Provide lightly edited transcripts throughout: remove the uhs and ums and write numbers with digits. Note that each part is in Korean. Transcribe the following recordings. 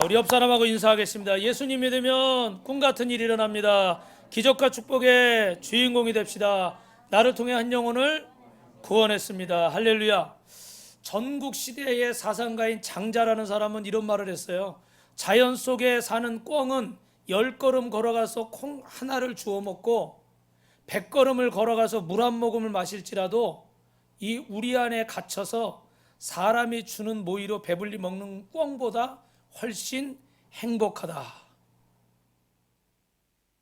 우리 옆 사람하고 인사하겠습니다. 예수님 믿으면 꿈 같은 일이 일어납니다. 기적과 축복의 주인공이 됩시다. 나를 통해 한 영혼을 구원했습니다. 할렐루야. 전국 시대의 사상가인 장자라는 사람은 이런 말을 했어요. 자연 속에 사는 꿩은 10걸음 걸어가서 콩 하나를 주워 먹고 100걸음을 걸어가서 물 한 모금을 마실지라도 이 우리 안에 갇혀서 사람이 주는 모이로 배불리 먹는 꿩보다 훨씬 행복하다.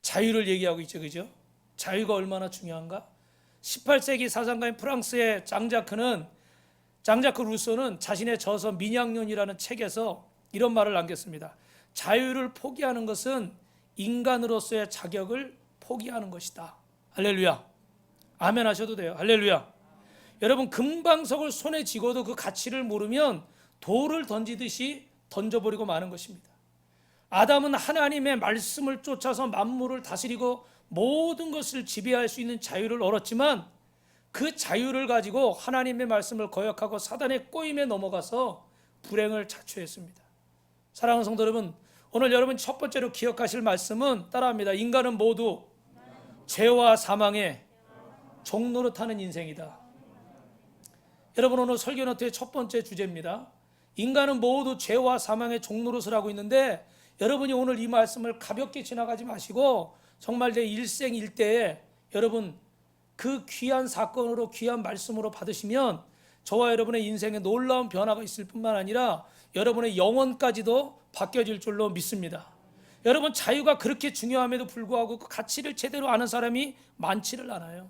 자유를 얘기하고 있죠, 그죠? 자유가 얼마나 중요한가? 18세기 사상가인 프랑스의 장자크 루소는 자신의 저서 민양론이라는 책에서 이런 말을 남겼습니다. 자유를 포기하는 것은 인간으로서의 자격을 포기하는 것이다. 할렐루야. 아멘 하셔도 돼요. 할렐루야. 여러분, 금방석을 손에 쥐고도 그 가치를 모르면 돌을 던지듯이 던져버리고 마는 것입니다. 아담은 하나님의 말씀을 쫓아서 만물을 다스리고 모든 것을 지배할 수 있는 자유를 얻었지만 그 자유를 가지고 하나님의 말씀을 거역하고 사단의 꼬임에 넘어가서 불행을 자초했습니다. 사랑하는 성도 여러분, 오늘 여러분 첫 번째로 기억하실 말씀은 따라합니다. 인간은 모두 죄와 사망의 종로로 타는 인생이다. 여러분, 오늘 설교 노트의 첫 번째 주제입니다. 인간은 모두 죄와 사망의 종노릇을 하고 있는데, 여러분이 오늘 이 말씀을 가볍게 지나가지 마시고 정말 내 일생일대에 여러분 그 귀한 사건으로, 귀한 말씀으로 받으시면 저와 여러분의 인생에 놀라운 변화가 있을 뿐만 아니라 여러분의 영혼까지도 바뀌어질 줄로 믿습니다. 여러분, 자유가 그렇게 중요함에도 불구하고 그 가치를 제대로 아는 사람이 많지를 않아요.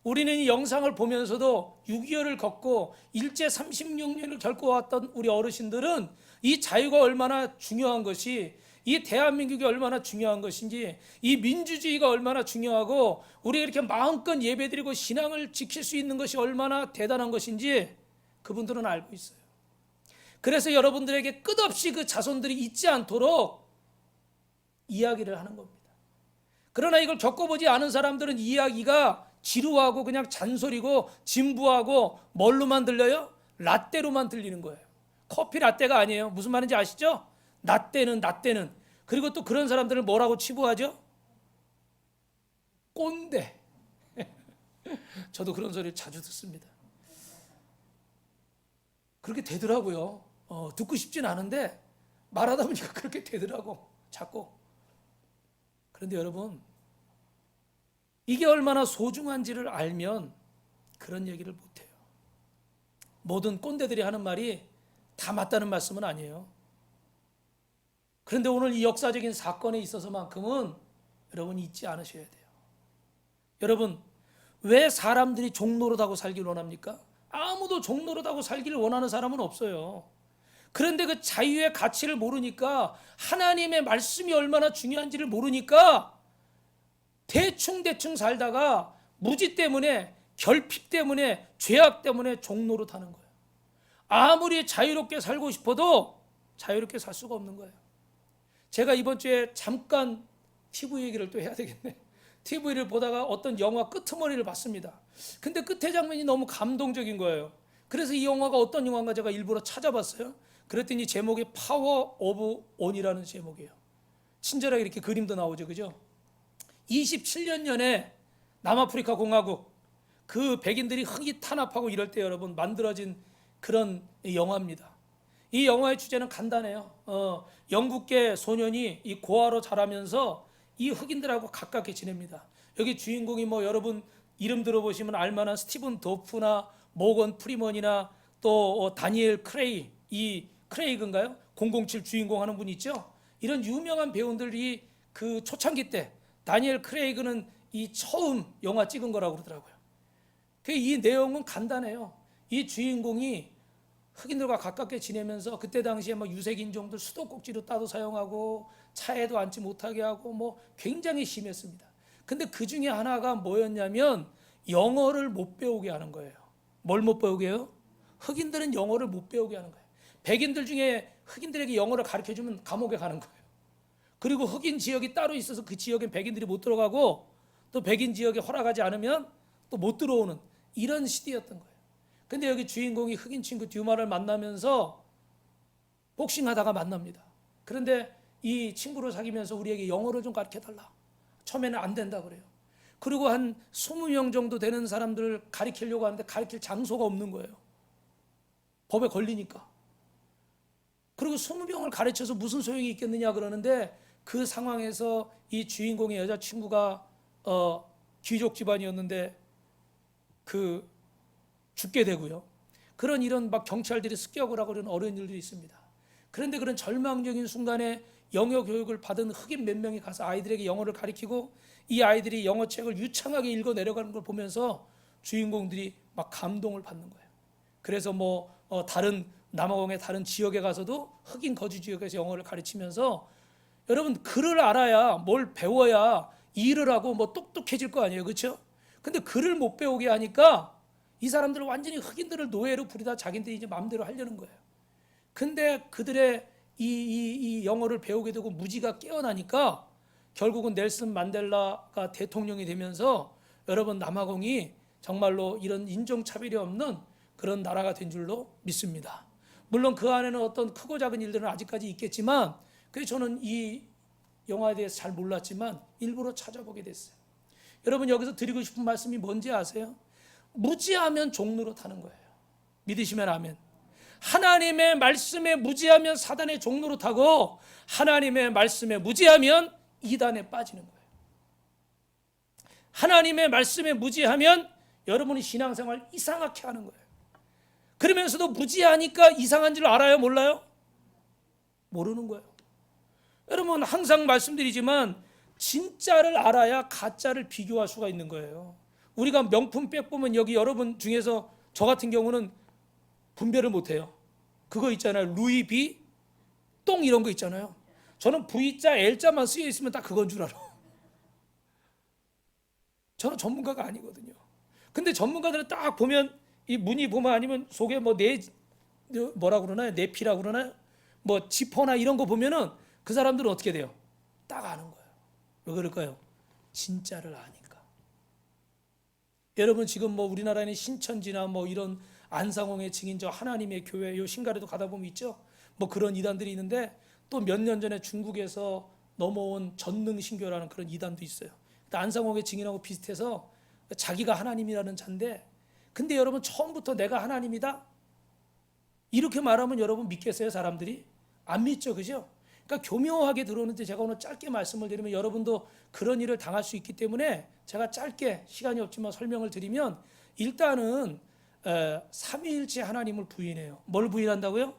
우리는 이 영상을 보면서도 6.25를 겪고 일제 36년을 겪어왔던 우리 어르신들은 이 자유가 얼마나 중요한 것이, 이 대한민국이 얼마나 중요한 것인지, 이 민주주의가 얼마나 중요하고 우리가 이렇게 마음껏 예배드리고 신앙을 지킬 수 있는 것이 얼마나 대단한 것인지 그분들은 알고 있어요. 그래서 여러분들에게 끝없이 그 자손들이 잊지 않도록 이야기를 하는 겁니다. 그러나 이걸 겪어보지 않은 사람들은 이야기가 지루하고 그냥 잔소리고 진부하고 뭘로만 들려요? 라떼로만 들리는 거예요. 커피 라떼가 아니에요. 무슨 말인지 아시죠? 라떼는. 그리고 또 그런 사람들을 뭐라고 치부하죠? 꼰대. 저도 그런 소리를 자주 듣습니다. 그렇게 되더라고요. 듣고 싶진 않은데 말하다 보니까 그렇게 되더라고, 자꾸. 그런데 여러분, 이게 얼마나 소중한지를 알면 그런 얘기를 못해요. 모든 꼰대들이 하는 말이 다 맞다는 말씀은 아니에요. 그런데 오늘 이 역사적인 사건에 있어서만큼은 여러분 잊지 않으셔야 돼요. 여러분, 왜 사람들이 종노릇하고 살기를 원합니까? 아무도 종노릇하고 살기를 원하는 사람은 없어요. 그런데 그 자유의 가치를 모르니까, 하나님의 말씀이 얼마나 중요한지를 모르니까 대충 살다가 무지 때문에, 결핍 때문에, 죄악 때문에 종노릇하는 거예요. 아무리 자유롭게 살고 싶어도 자유롭게 살 수가 없는 거예요. 제가 이번 주에 잠깐 TV 얘기를 또 해야 되겠네. TV를 보다가 어떤 영화 끄트머리를 봤습니다. 근데 끝의 장면이 너무 감동적인 거예요. 그래서 이 영화가 어떤 영화인가 제가 일부러 찾아봤어요. 그랬더니 제목이 파워 오브 온이라는 제목이에요. 친절하게 이렇게 그림도 나오죠, 그죠? 27년전에 남아프리카 공화국, 그 백인들이 흙이 탄압하고 이럴 때 여러분 만들어진 그런 영화입니다. 이 영화의 주제는 간단해요. 영국계 소년이 이 고아로 자라면서 이 흑인들하고 가깝게 지냅니다. 여기 주인공이 뭐 여러분 이름 들어보시면 알만한 스티븐 도프나 모건 프리먼이나 또 다니엘 크레이, 이 크레이그인가요? 007 주인공 하는 분 있죠? 이런 유명한 배우들이 그 초창기 때, 다니엘 크레이그는 이 처음 영화 찍은 거라고 그러더라고요. 이 내용은 간단해요. 이 주인공이 흑인들과 가깝게 지내면서 그때 당시에 막 유색인종들 수도꼭지로 따도 사용하고 차에도 앉지 못하게 하고 뭐 굉장히 심했습니다. 근데 그 중에 하나가 뭐였냐면 영어를 못 배우게 하는 거예요. 뭘 못 배우게 해요? 흑인들은 영어를 못 배우게 하는 거예요. 백인들 중에 흑인들에게 영어를 가르쳐주면 감옥에 가는 거예요. 그리고 흑인 지역이 따로 있어서 그 지역엔 백인들이 못 들어가고 또 백인 지역에 허락하지 않으면 또 못 들어오는 이런 시대였던 거예요. 근데 여기 주인공이 흑인 친구 듀마를 만나면서 복싱하다가 만납니다. 그런데 이 친구를 사귀면서 우리에게 영어를 좀 가르쳐달라. 처음에는 안 된다 그래요. 그리고 한 20명 정도 되는 사람들을 가르치려고 하는데 가르칠 장소가 없는 거예요. 법에 걸리니까. 그리고 20명을 가르쳐서 무슨 소용이 있겠느냐 그러는데, 그 상황에서 이 주인공의 여자친구가 귀족 집안이었는데 죽게 되고요. 이런 막 경찰들이 습격을 하고 그런 어려운 일들이 있습니다. 그런데 그런 절망적인 순간에 영어 교육을 받은 흑인 몇 명이 가서 아이들에게 영어를 가르치고, 이 아이들이 영어책을 유창하게 읽어 내려가는 걸 보면서 주인공들이 막 감동을 받는 거예요. 그래서 다른 남아공의 다른 지역에 가서도 흑인 거주 지역에서 영어를 가르치면서, 여러분 글을 알아야 뭘 배워야 일을 하고 똑똑해질 거 아니에요, 그렇죠? 근데 글을 못 배우게 하니까 이 사람들은 완전히 흑인들을 노예로 부리다 자기들이 이제 마음대로 하려는 거예요. 근데 그들의 이 영어를 배우게 되고 무지가 깨어나니까 결국은 넬슨 만델라가 대통령이 되면서 여러분 남아공이 정말로 이런 인종차별이 없는 그런 나라가 된 줄로 믿습니다. 물론 그 안에는 어떤 크고 작은 일들은 아직까지 있겠지만, 그래서 저는 이 영화에 대해서 잘 몰랐지만 일부러 찾아보게 됐어요. 여러분 여기서 드리고 싶은 말씀이 뭔지 아세요? 무지하면 종로로 타는 거예요. 믿으시면 아멘. 하나님의 말씀에 무지하면 사단의 종로로 타고, 하나님의 말씀에 무지하면 이단에 빠지는 거예요. 하나님의 말씀에 무지하면 여러분이 신앙생활 이상하게 하는 거예요. 그러면서도 무지하니까 이상한 줄 알아요, 몰라요? 모르는 거예요. 여러분 항상 말씀드리지만 진짜를 알아야 가짜를 비교할 수가 있는 거예요. 우리가 명품백 보면 여기 여러분 중에서 저 같은 경우는 분별을 못해요. 그거 있잖아요, 루이비 똥 이런 거 있잖아요. 저는 V자 L자만 쓰여 있으면 딱 그건 줄 알아. 저는 전문가가 아니거든요. 근데 전문가들은 딱 보면 이 무늬 보면, 아니면 속에 뭐라 그러나요, 내피라 그러나요, 지퍼나 이런 거 보면은 그 사람들은 어떻게 돼요? 딱 아는 거예요. 왜 그럴까요? 진짜를 아니까. 여러분 지금 우리나라에는 신천지나 이런 안상홍의 증인 저 하나님의 교회 요 신가래도 가다 보면 있죠. 그런 이단들이 있는데, 또 몇 년 전에 중국에서 넘어온 전능신교라는 그런 이단도 있어요. 안상홍의 증인하고 비슷해서 자기가 하나님이라는 자인데, 근데 여러분 처음부터 내가 하나님이다 이렇게 말하면 여러분 믿겠어요? 사람들이 안 믿죠, 그죠? 그러니까 교묘하게 들어오는데, 제가 오늘 짧게 말씀을 드리면 여러분도 그런 일을 당할 수 있기 때문에 제가 짧게, 시간이 없지만 설명을 드리면, 일단은 삼위일체 하나님을 부인해요. 뭘 부인한다고요?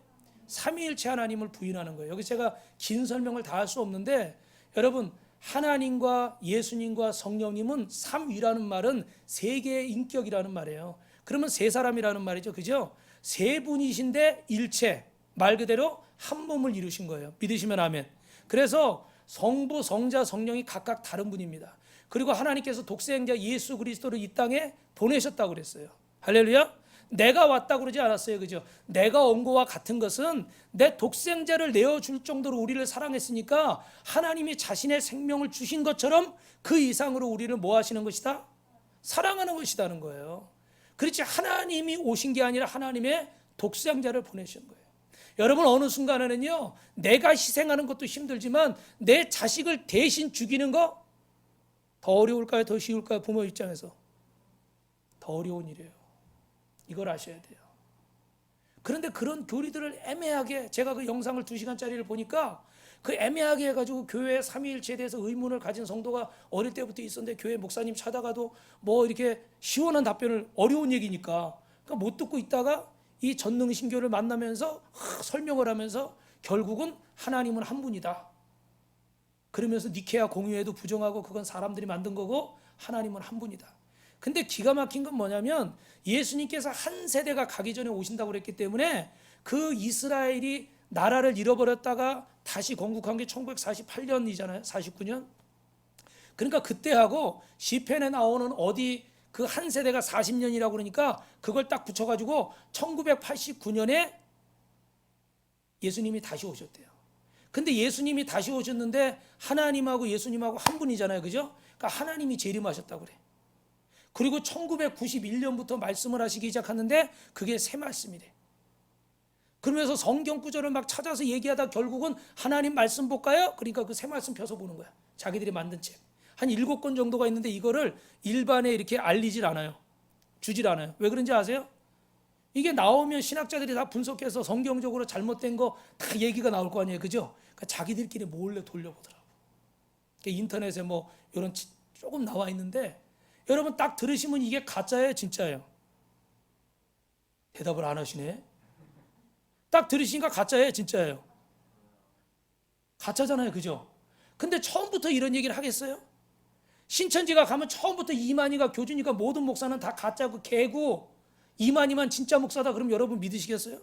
삼위일체 하나님을 부인하는 거예요. 여기 제가 긴 설명을 다 할 수 없는데, 여러분 하나님과 예수님과 성령님은 삼위라는 말은 세 개의 인격이라는 말이에요. 그러면 세 사람이라는 말이죠, 그죠? 세 분이신데 일체, 말 그대로 한 몸을 이루신 거예요. 믿으시면 아멘. 그래서 성부, 성자, 성령이 각각 다른 분입니다. 그리고 하나님께서 독생자 예수 그리스도를 이 땅에 보내셨다고 그랬어요. 할렐루야. 내가 왔다고 그러지 않았어요, 그죠? 내가 온 거와 같은 것은 내 독생자를 내어줄 정도로 우리를 사랑했으니까 하나님이 자신의 생명을 주신 것처럼 그 이상으로 우리를 뭐 하시는 것이다? 사랑하는 것이다는 거예요. 그렇지, 하나님이 오신 게 아니라 하나님의 독생자를 보내신 거예요. 여러분 어느 순간에는요, 내가 희생하는 것도 힘들지만 내 자식을 대신 죽이는 거 더 어려울까요, 더 쉬울까요? 부모 입장에서 더 어려운 일이에요. 이걸 아셔야 돼요. 그런데 그런 교리들을 애매하게, 제가 그 영상을 2시간짜리를 보니까 그 애매하게 해가지고 교회 삼위일체에 대해서 의문을 가진 성도가 어릴 때부터 있었는데, 교회 목사님 찾아가도 이렇게 시원한 답변을, 어려운 얘기니까 그러니까 못 듣고 있다가 이 전능신교를 만나면서 설명을 하면서 결국은 하나님은 한 분이다 그러면서 니케아 공의회도 부정하고 그건 사람들이 만든 거고 하나님은 한 분이다. 근데 기가 막힌 건 뭐냐면, 예수님께서 한 세대가 가기 전에 오신다고 그랬기 때문에 그 이스라엘이 나라를 잃어버렸다가 다시 건국한 게 1948년이잖아요. 49년. 그러니까 그때하고 시편에 나오는 어디 그 한 세대가 40년이라고 그러니까 그걸 딱 붙여가지고 1989년에 예수님이 다시 오셨대요. 근데 예수님이 다시 오셨는데 하나님하고 예수님하고 한 분이잖아요, 그죠? 그러니까 하나님이 재림하셨다고 그래. 그리고 1991년부터 말씀을 하시기 시작하는데 그게 새 말씀이래. 그러면서 성경 구절을 막 찾아서 얘기하다 결국은 하나님 말씀 볼까요? 그러니까 그 새 말씀 펴서 보는 거야. 자기들이 만든 책. 한 7권 정도가 있는데 이거를 일반에 이렇게 알리질 않아요. 주질 않아요. 왜 그런지 아세요? 이게 나오면 신학자들이 다 분석해서 성경적으로 잘못된 거 다 얘기가 나올 거 아니에요. 그죠? 그러니까 자기들끼리 몰래 돌려보더라고. 그러니까 인터넷에 뭐 이런 조금 나와 있는데 여러분 딱 들으시면 이게 가짜예요, 진짜예요? 대답을 안 하시네. 딱 들으시니까 가짜예요, 진짜예요? 가짜잖아요, 그죠? 근데 처음부터 이런 얘기를 하겠어요? 신천지가 가면 처음부터 이만희가 교주니까 모든 목사는 다 가짜고 개고 이만희만 진짜 목사다 그럼 여러분 믿으시겠어요?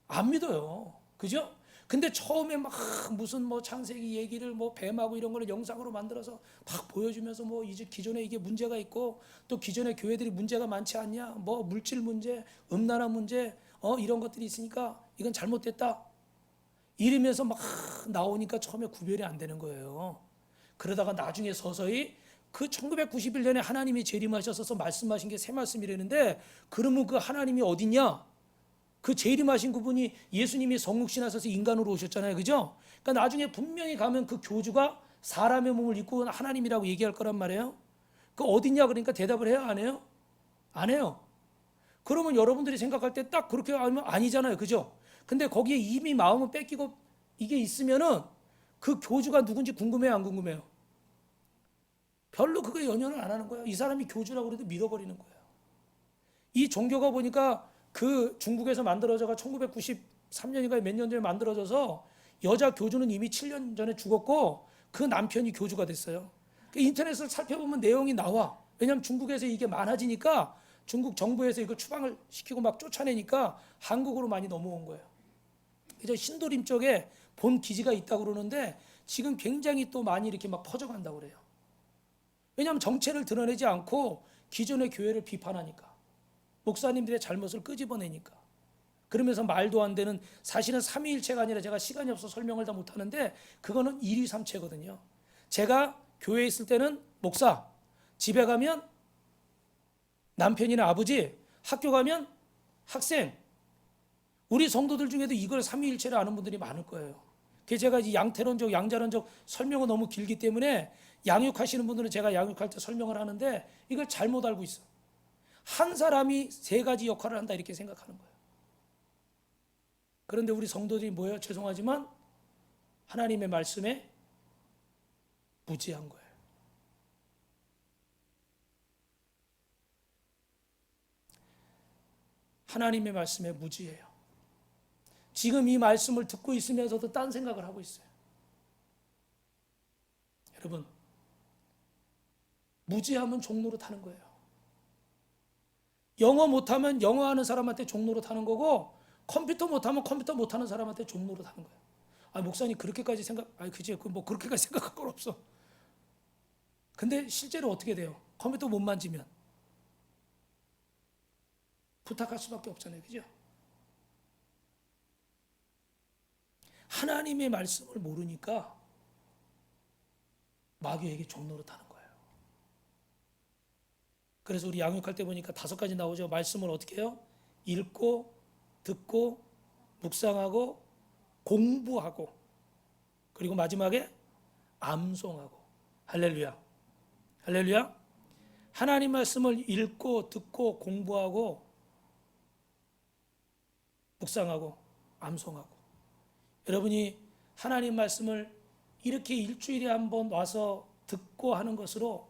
안 믿어요. 그죠? 근데 처음에 막 무슨 뭐 창세기 얘기를 뭐 뱀하고 이런 거를 영상으로 만들어서 막 보여주면서 뭐 이제 기존에 이게 문제가 있고 또 기존의 교회들이 문제가 많지 않냐 뭐 물질 문제, 음란한 문제 이런 것들이 있으니까 이건 잘못됐다 이러면서 막 나오니까 처음에 구별이 안 되는 거예요. 그러다가 나중에 서서히 그 1991년에 하나님이 재림하셔서 말씀하신 게 새 말씀이라는데 그러면 그 하나님이 어딨냐? 그 재림하신 그분이 예수님이 성육신하셔서 인간으로 오셨잖아요. 그죠? 그러니까 나중에 분명히 가면 그 교주가 사람의 몸을 입고 온 하나님이라고 얘기할 거란 말이에요. 그 어딨냐 그러니까 대답을 해요? 안 해요? 안 해요. 그러면 여러분들이 생각할 때 딱 그렇게 하면 아니잖아요. 그죠? 근데 거기에 이미 마음을 뺏기고 이게 있으면은 그 교주가 누군지 궁금해요? 안 궁금해요? 별로 그거에 연연을 안 하는 거예요. 이 사람이 교주라고 그래도 믿어버리는 거예요. 이 종교가 보니까 그 중국에서 만들어져가 1993년인가 몇 년 전에 만들어져서 여자 교주는 이미 7년 전에 죽었고 그 남편이 교주가 됐어요. 그 인터넷을 살펴보면 내용이 나와. 왜냐하면 중국에서 이게 많아지니까 중국 정부에서 이거 추방을 시키고 막 쫓아내니까 한국으로 많이 넘어온 거예요. 그래서 신도림 쪽에 본 기지가 있다고 그러는데 지금 굉장히 또 많이 이렇게 막 퍼져간다고 그래요. 왜냐하면 정체를 드러내지 않고 기존의 교회를 비판하니까. 목사님들의 잘못을 끄집어내니까. 그러면서 말도 안 되는 사실은 삼위일체가 아니라 제가 시간이 없어서 설명을 다 못하는데 그거는 일위삼체거든요. 제가 교회에 있을 때는 목사, 집에 가면 남편이나 아버지, 학교 가면 학생. 우리 성도들 중에도 이걸 삼위일체를 아는 분들이 많을 거예요. 그래서 제가 이 양태론적, 양자론적 설명은 너무 길기 때문에 양육하시는 분들은 제가 양육할 때 설명을 하는데 이걸 잘못 알고 있어. 한 사람이 세 가지 역할을 한다 이렇게 생각하는 거예요. 그런데 우리 성도들이 뭐예요? 죄송하지만 하나님의 말씀에 무지한 거예요. 하나님의 말씀에 무지해요. 지금 이 말씀을 듣고 있으면서도 딴 생각을 하고 있어요. 여러분, 무지하면 종로로 타는 거예요. 영어 못하면 영어 하는 사람한테 종로로 타는 거고 컴퓨터 못하면 컴퓨터 못하는 사람한테 종로로 타는 거예요. 아 목사님 그렇게까지 그지 뭐 그렇게까지 생각할 건 없어. 근데 실제로 어떻게 돼요? 컴퓨터 못 만지면 부탁할 수밖에 없잖아요, 그죠? 하나님의 말씀을 모르니까 마귀에게 종로로 타는 거예요. 그래서 우리 양육할 때 보니까 5가지 나오죠. 말씀을 어떻게 해요? 읽고, 듣고, 묵상하고, 공부하고, 그리고 마지막에 암송하고. 할렐루야. 할렐루야. 하나님 말씀을 읽고, 듣고, 공부하고, 묵상하고, 암송하고. 여러분이 하나님 말씀을 이렇게 일주일에 한 번 와서 듣고 하는 것으로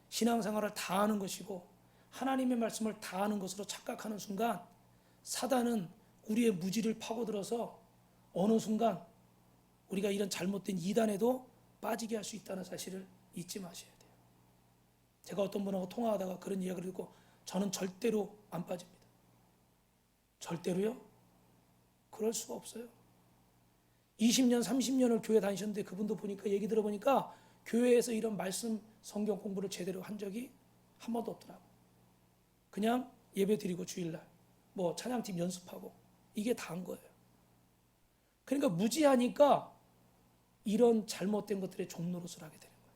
신앙생활을 다 하는 것이고 하나님의 말씀을 다 하는 것으로 착각하는 순간 사단은 우리의 무지를 파고들어서 어느 순간 우리가 이런 잘못된 이단에도 빠지게 할 수 있다는 사실을 잊지 마셔야 돼요. 제가 어떤 분하고 통화하다가 그런 이야기를 듣고 저는 절대로 안 빠집니다. 절대로요? 그럴 수가 없어요. 20년, 30년을 교회 다니셨는데 그분도 보니까 얘기 들어보니까 교회에서 이런 말씀 성경 공부를 제대로 한 적이 한 번도 없더라고. 그냥 예배 드리고 주일날 뭐 찬양팀 연습하고 이게 다 한 거예요. 그러니까 무지하니까 이런 잘못된 것들의 종노릇을 하게 되는 거예요.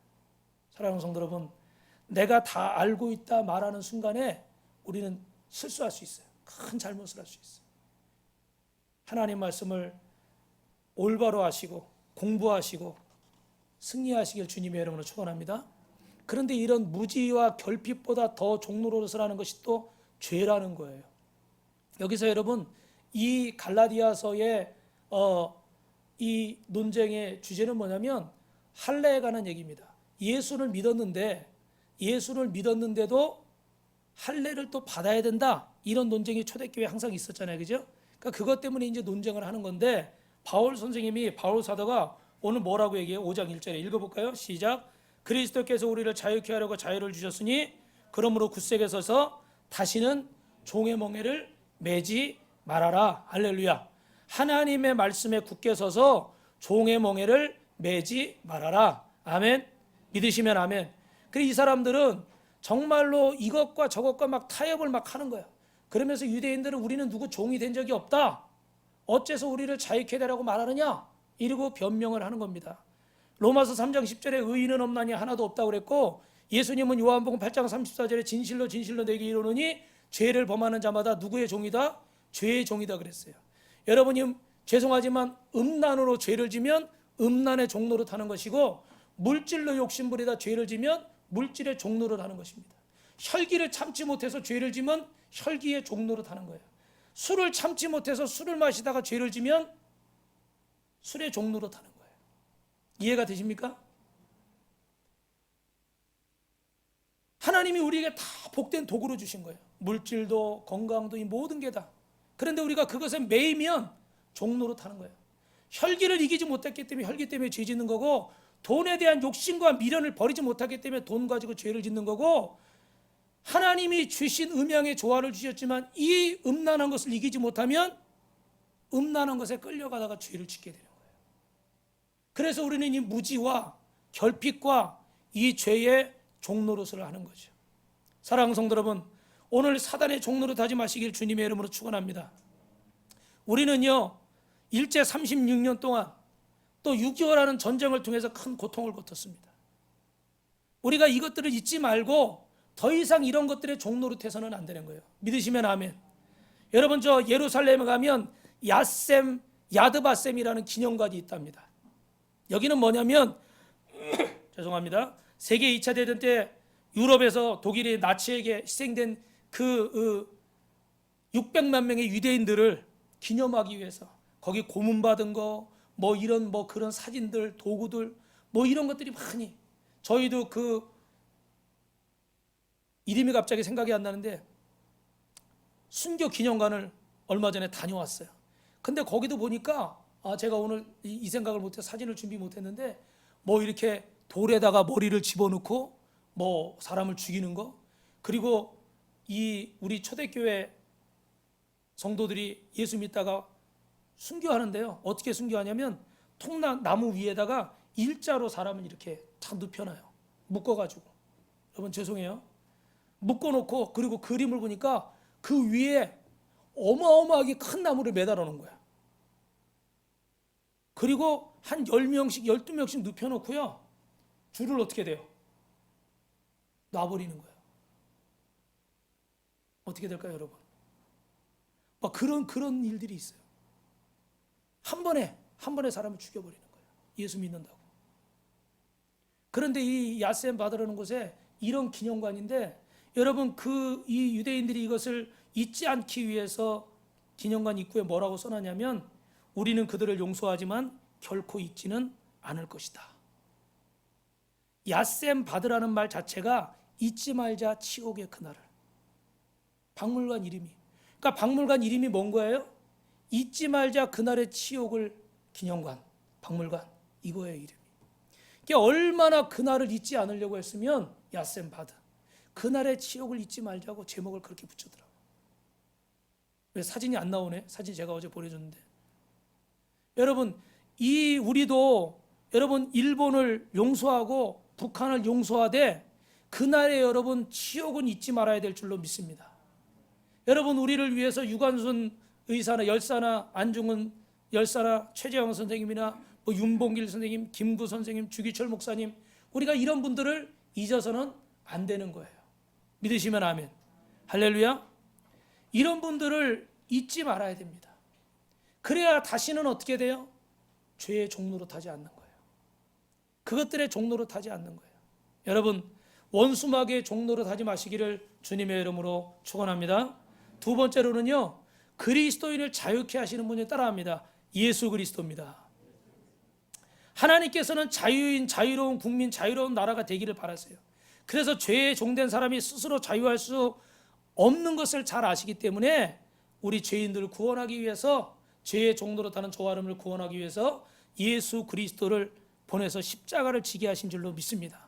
사랑하는 성도 여러분, 내가 다 알고 있다 말하는 순간에 우리는 실수할 수 있어요. 큰 잘못을 할 수 있어요. 하나님 말씀을 올바로 하시고 공부하시고 승리하시길 주님의 이름으로 축원합니다. 그런데 이런 무지와 결핍보다 더 종로로서 하는 것이 또 죄라는 거예요. 여기서 여러분 이 갈라디아서의 이 논쟁의 주제는 뭐냐면 할례에 관한 얘기입니다. 예수를 믿었는데도 할례를 또 받아야 된다, 이런 논쟁이 초대교회에 항상 있었잖아요, 그죠? 그러니까 그것 때문에 이제 논쟁을 하는 건데, 바울 사도가 오늘 뭐라고 얘기해요? 5장 1절에 읽어볼까요? 시작. 그리스도께서 우리를 자유케 하려고 자유를 주셨으니 그러므로 굳세게 서서 다시는 종의 멍에를 매지 말아라. 할렐루야. 하나님의 말씀에 굳게 서서 종의 멍에를 매지 말아라. 아멘. 믿으시면 아멘. 그리고 이 사람들은 정말로 이것과 저것과 막 타협을 막 하는 거야. 그러면서 유대인들은 우리는 누구 종이 된 적이 없다, 어째서 우리를 자유케 되라고 말하느냐, 이러고 변명을 하는 겁니다. 로마서 3장 10절에 의인은 없나니 하나도 없다고 그랬고, 예수님은 요한복음 8장 34절에 진실로 진실로 내게 이르노니 죄를 범하는 자마다 누구의 종이다? 죄의 종이다 그랬어요. 여러분이 죄송하지만 음란으로 죄를 지면 음란의 종로로 타는 것이고, 물질로 욕심부리다 죄를 지면 물질의 종로로 타는 것입니다. 혈기를 참지 못해서 죄를 지면 혈기의 종로로 타는 거예요. 술을 참지 못해서 술을 마시다가 죄를 지면 술의 종로로 타는 거예요. 이해가 되십니까? 하나님이 우리에게 다 복된 도구로 주신 거예요. 물질도 건강도 이 모든 게 다. 그런데 우리가 그것에 매이면 종로로 타는 거예요. 혈기를 이기지 못했기 때문에 혈기 때문에 죄 짓는 거고, 돈에 대한 욕심과 미련을 버리지 못하기 때문에 돈 가지고 죄를 짓는 거고, 하나님이 주신 음양의 조화를 주셨지만 이 음란한 것을 이기지 못하면 음란한 것에 끌려가다가 죄를 짓게 되는 거예요. 그래서 우리는 이 무지와 결핍과 이 죄의 종노릇을 하는 거죠. 사랑하는 성도 여러분, 오늘 사단의 종노릇 하지 마시길 주님의 이름으로 축원합니다. 우리는요 일제 36년 동안 또 6.25라는 전쟁을 통해서 큰 고통을 거쳤습니다. 우리가 이것들을 잊지 말고 더 이상 이런 것들의 종노릇해서는 안 되는 거예요. 믿으시면 아멘. 여러분, 저 예루살렘에 가면 야드바셈이라는 기념관이 있답니다. 여기는 뭐냐면 죄송합니다. 세계 2차 대전 때 유럽에서 독일이 나치에게 희생된 그 600만 명의 유대인들을 기념하기 위해서 거기 고문받은 거, 뭐 이런 뭐 그런 사진들, 도구들, 뭐 이런 것들이 많이, 저희도 그 이름이 갑자기 생각이 안 나는데 순교 기념관을 얼마 전에 다녀왔어요. 근데 거기도 보니까 제가 오늘 이 생각을 못해서 사진을 준비 못했는데, 뭐 이렇게 돌에다가 머리를 집어넣고 뭐 사람을 죽이는 거, 그리고 이 우리 초대교회 성도들이 예수 믿다가 순교하는데요, 어떻게 순교하냐면 통나무 위에다가 일자로 사람을 이렇게 다 눕혀놔요. 묶어가지고. 여러분 죄송해요, 묶어놓고, 그리고 그림을 보니까 그 위에 어마어마하게 큰 나무를 매달아 놓은 거야. 그리고 한 10명씩 12명씩 눕혀놓고요, 줄을 어떻게 돼요? 놔버리는 거예요. 어떻게 될까요 여러분? 막 그런 일들이 있어요. 한 번에 사람을 죽여버리는 거예요, 예수 믿는다고. 그런데 이 야셈 바드라는 곳에 이런 기념관인데, 여러분 이 유대인들이 이것을 잊지 않기 위해서 기념관 입구에 뭐라고 써놨냐면, 우리는 그들을 용서하지만 결코 잊지는 않을 것이다. 야셈 바드라는 말 자체가 잊지 말자 치욕의 그날을, 박물관 이름이, 그러니까 박물관 이름이 뭔 거예요? 잊지 말자 그날의 치욕을 기념관, 박물관, 이거예요 이름이. 이게 얼마나 그날을 잊지 않으려고 했으면 야셈 바드, 그날의 치욕을 잊지 말자고 제목을 그렇게 붙였더라고요. 왜 사진이 안 나오네? 사진 제가 어제 보내줬는데. 여러분, 우리도 여러분 일본을 용서하고 북한을 용서하되 그날의 여러분 치욕은 잊지 말아야 될 줄로 믿습니다. 여러분, 우리를 위해서 유관순 의사나 열사나 안중근 열사나 최재형 선생님이나 뭐 윤봉길 선생님, 김구 선생님, 주기철 목사님, 우리가 이런 분들을 잊어서는 안 되는 거예요. 믿으시면 아멘. 할렐루야. 이런 분들을 잊지 말아야 됩니다. 그래야 다시는 어떻게 돼요? 죄의 종로로 타지 않는 거예요. 그것들의 종로로 타지 않는 거예요. 여러분, 원수마귀의 종로로 타지 마시기를 주님의 이름으로 축원합니다. 두 번째로는요, 그리스도인을 자유케 하시는 분이 따라합니다. 예수 그리스도입니다. 하나님께서는 자유인, 자유로운 국민, 자유로운 나라가 되기를 바라세요. 그래서 죄의 종된 사람이 스스로 자유할 수 없는 것을 잘 아시기 때문에 우리 죄인들을 구원하기 위해서, 죄의 종로로 타는 저와 여러분을 구원하기 위해서 예수 그리스도를 보내서 십자가를 지게 하신 줄로 믿습니다.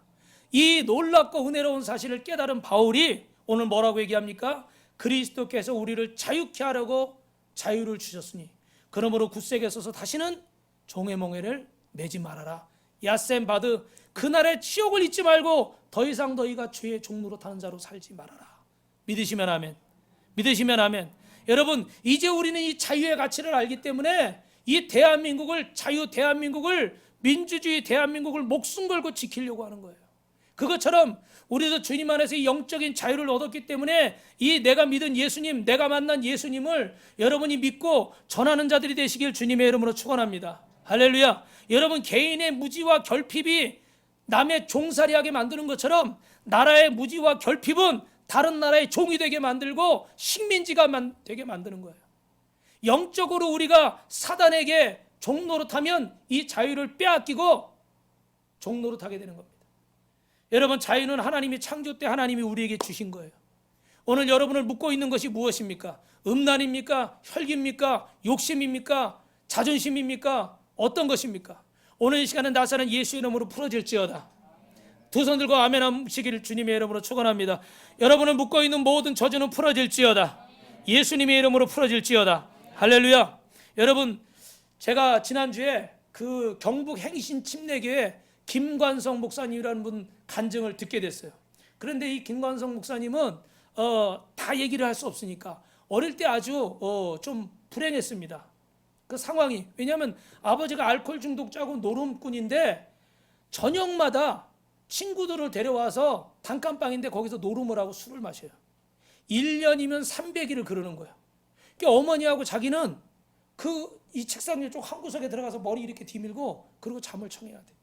이 놀랍고 은혜로운 사실을 깨달은 바울이 오늘 뭐라고 얘기합니까? 그리스도께서 우리를 자유케 하려고 자유를 주셨으니 그러므로 굳세게 서서 다시는 종의 멍에를 매지 말아라. 야셈 바드, 그날의 치욕을 잊지 말고 더 이상 너희가 죄의 종로로 타는 자로 살지 말아라. 믿으시면 아멘. 믿으시면 아멘. 여러분, 이제 우리는 이 자유의 가치를 알기 때문에 이 대한민국을, 자유 대한민국을, 민주주의 대한민국을 목숨 걸고 지키려고 하는 거예요. 그것처럼 우리도 주님 안에서 이 영적인 자유를 얻었기 때문에 이 내가 믿은 예수님, 내가 만난 예수님을 여러분이 믿고 전하는 자들이 되시길 주님의 이름으로 축원합니다. 할렐루야. 여러분, 개인의 무지와 결핍이 남의 종살이하게 만드는 것처럼 나라의 무지와 결핍은 다른 나라의 종이 되게 만들고 식민지가 되게 만드는 거예요. 영적으로 우리가 사단에게 종노릇하면 이 자유를 빼앗기고 종노릇하게 되는 겁니다. 여러분, 자유는 하나님이 창조 때 하나님이 우리에게 주신 거예요. 오늘 여러분을 묶고 있는 것이 무엇입니까? 음란입니까? 혈기입니까? 욕심입니까? 자존심입니까? 어떤 것입니까? 오늘 이 시간은 나사는 예수의 이름으로 풀어질지어다. 두 손 들고 아멘 하시기를 주님의 이름으로 축원합니다. 여러분을 묶고 있는 모든 저주는 풀어질지어다. 예수님의 이름으로 풀어질지어다. 할렐루야. 여러분, 제가 지난주에 그 경북 행신 침례교회 김관성 목사님이라는 분 간증을 듣게 됐어요. 그런데 이 김관성 목사님은 다 얘기를 할 수 없으니까 어릴 때 아주 좀 불행했습니다. 그 상황이, 왜냐하면 아버지가 알코올 중독자고 노름꾼인데 저녁마다 친구들을 데려와서 단칸방인데 거기서 노름을 하고 술을 마셔요. 1년이면 300일을 그러는 거예요. 그러니까 어머니하고 자기는 이 책상 이쪽 한 구석에 들어가서 머리 이렇게 뒤밀고 그리고 잠을 청해야 돼.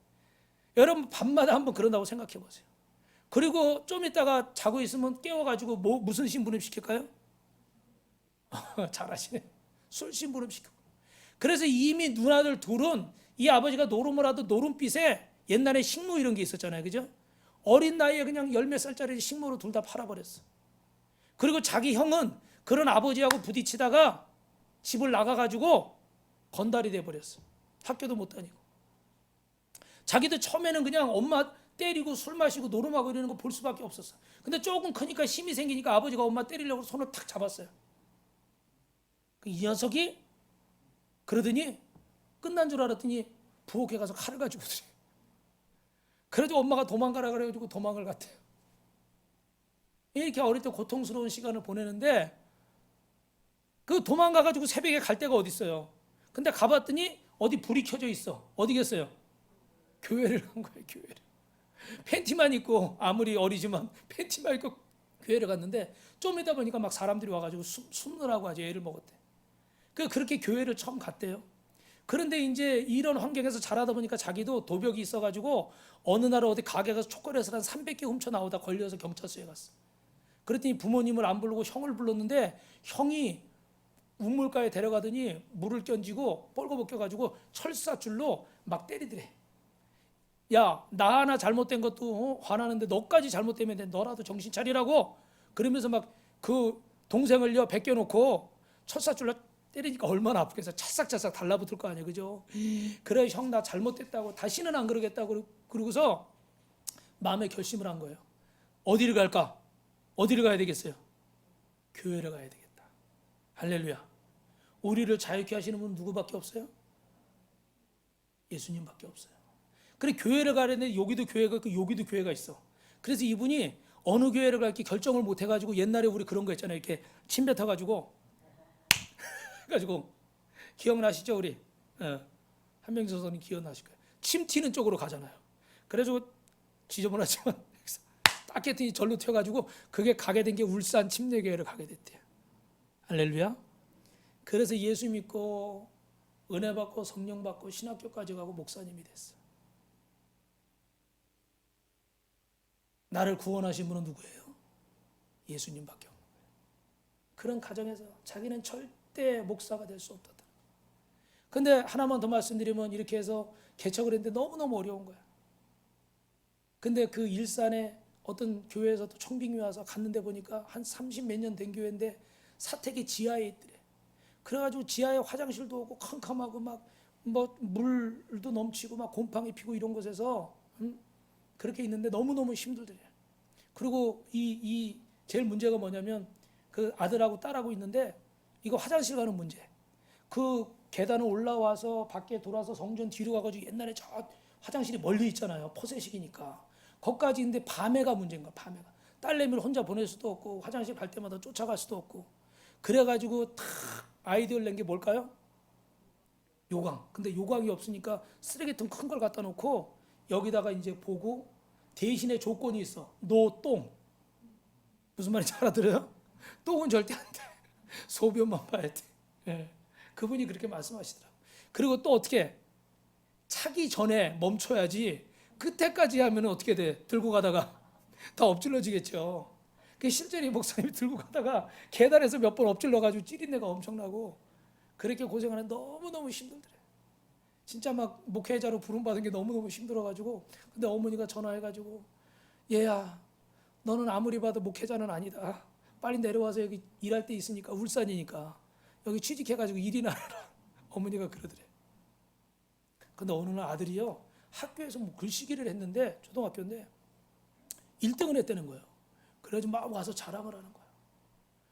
여러분, 밤마다 한번 그런다고 생각해 보세요. 그리고 좀 있다가 자고 있으면 깨워가지고 무슨 심부름 시킬까요? 잘하시네. 술 심부름 시켜. 그래서 이미 누나들 둘은 이 아버지가 노름을 하던 노름빛에 옛날에 식모 이런 게 있었잖아요, 그죠? 어린 나이에 그냥 열 몇 살짜리 식모로 둘 다 팔아버렸어. 그리고 자기 형은 그런 아버지하고 부딪히다가 집을 나가가지고 건달이 돼버렸어. 학교도 못 다니고. 자기도 처음에는 그냥 엄마 때리고 술 마시고 노름하고 이러는 거 볼 수밖에 없었어. 근데 조금 크니까 힘이 생기니까 아버지가 엄마 때리려고 손을 탁 잡았어요. 이 녀석이 그러더니 끝난 줄 알았더니 부엌에 가서 칼을 가지고 오더래. 그래도 엄마가 도망가라 그래가지고 도망을 갔대요. 이렇게 어릴 때 고통스러운 시간을 보내는데 그 도망가가지고 새벽에 갈 데가 어디 있어요. 근데 가봤더니 어디 불이 켜져 있어. 어디겠어요? 교회를 간 거예요. 교회를. 팬티만 입고, 아무리 어리지만 팬티만 입고 교회를 갔는데 좀 있다 보니까 막 사람들이 와가지고 숨느라고 아주 애를 먹었대. 그렇게 교회를 처음 갔대요. 그런데 이제 이런 환경에서 자라다 보니까 자기도 도벽이 있어가지고 어느 날 어디 가게 가서 초콜릿을 한 300개 훔쳐 나오다 걸려서 경찰서에 갔어. 그랬더니 부모님을 안 부르고 형을 불렀는데 형이 우물가에 데려가더니 물을 껴지고 뻘거벗겨가지고 철사줄로 막 때리더래. 야, 나 하나 잘못된 것도 화나는데 너까지 잘못되면 너라도 정신 차리라고. 그러면서 막 그 동생을요 벗겨놓고 철사줄로 때리니까 얼마나 아프겠어. 찰싹찰싹 달라붙을 거 아니에요, 그죠? 그래, 형 나 잘못됐다고 다시는 안 그러겠다고 그러고서 마음에 결심을 한 거예요. 어디를 갈까? 어디를 가야 되겠어요? 교회를 가야 되겠다. 할렐루야. 우리를 자유케 하시는 분은 누구밖에 없어요? 예수님밖에 없어요. 그래, 교회를 가려는데 여기도 교회가 있고 여기도 교회가 있어. 그래서 이분이 어느 교회를 갈지 결정을 못 해가지고, 옛날에 우리 그런 거 있잖아요. 이렇게 침 뱉어가지고 가지고 기억나시죠? 우리 한명수 선생님 기억나실 거예요. 침 튀는 쪽으로 가잖아요. 그래가지고 지저분하지만 딱 했더니 절로 튀어가지고 그게 가게 된 게 울산 침례교회를 가게 됐대요. 할렐루야. 그래서 예수 믿고 은혜 받고 성령 받고 신학교까지 가고 목사님이 됐어. 나를 구원하신 분은 누구예요? 예수님밖에 없는 거예요. 그런 가정에서 자기는 절대 목사가 될 수 없다. 근데 하나만 더 말씀드리면 이렇게 해서 개척을 했는데 너무너무 어려운 거야. 근데 그 일산에 어떤 교회에서 또 청빙이 와서 갔는데 보니까 한 30 몇 년 된 교회인데 사택이 지하에 있더래. 그래가지고 지하에 화장실도 없고 캄캄하고 막 뭐 물도 넘치고 막 곰팡이 피고 이런 곳에서 그렇게 있는데 너무너무 힘들더래. 그리고 이 제일 문제가 뭐냐면 그 아들하고 딸하고 있는데 이거 화장실 가는 문제. 그 계단을 올라와서 밖에 돌아서 성전 뒤로 가가지고 옛날에 저 화장실이 멀리 있잖아요. 포세식이니까. 거기까지 있는데 밤에가 문제인 거야. 밤에가. 딸내미를 혼자 보낼 수도 없고 화장실 갈 때마다 쫓아갈 수도 없고. 그래가지고 탁 아이디어를 낸 게 뭘까요? 요강. 근데 요강이 없으니까 쓰레기통 큰 걸 갖다 놓고 여기다가 이제 보고 대신에 조건이 있어. 노 똥. 무슨 말인지 알아들어요? 똥은 절대 안 돼. 소변만 봐야 돼. 예. 그분이 그렇게 말씀하시더라고요. 그리고 또 어떻게 차기 전에 멈춰야지 끝에까지 하면 어떻게 돼? 들고 가다가 다 엎질러지겠죠. 실제로 이 목사님이 들고 가다가 계단에서 몇 번 엎질러가지고 찌린내가 엄청나고 그렇게 고생하는 너무너무 힘들더래. 진짜 막 목회자로 부름받은 게 너무너무 힘들어가지고 근데 어머니가 전화해가지고 얘야 너는 아무리 봐도 목회자는 아니다. 빨리 내려와서 여기 일할 때 있으니까 울산이니까 여기 취직해가지고 일이나 해라. 어머니가 그러더래. 근데 어느 날 아들이요 학교에서 뭐 글쓰기를 했는데 초등학교인데 1등을 했다는 거예요. 그래가지고 막 와서 자랑을 하는 거야.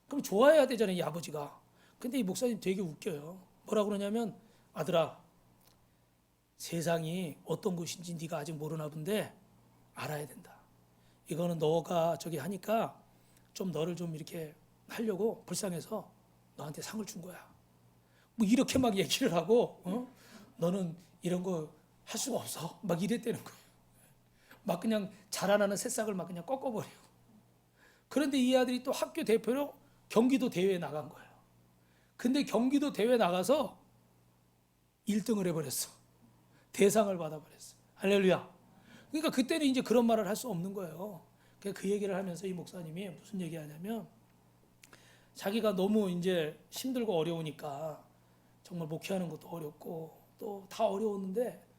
그럼 좋아해야 되잖아요, 이 아버지가. 근데 이 목사님 되게 웃겨요. 뭐라 그러냐면 아들아 세상이 어떤 곳인지 네가 아직 모르나 본데 알아야 된다. 이거는 너가 저기 하니까 좀 너를 좀 이렇게 하려고 불쌍해서 너한테 상을 준 거야. 뭐 이렇게 막 얘기를 하고 너는 이런 거 할 수가 없어. 막 이랬다는 거예요. 막 그냥 자라나는 새싹을 막 그냥 꺾어버리고. 그런데 이 아들이 또 학교 대표로 경기도 대회에 나간 거예요. 근데 경기도 대회 나가서 1등을 해버렸어. 대상을 받아버렸어. 할렐루야. 그러니까 그때는 이제 그런 말을 할 수 없는 거예요. 그 얘기를 하면서 이 목사님이 무슨 얘기하냐면 자기가 너무 이제 힘들고 어려우니까 정말 목회하는 것도 어렵고 또 다 어려웠는데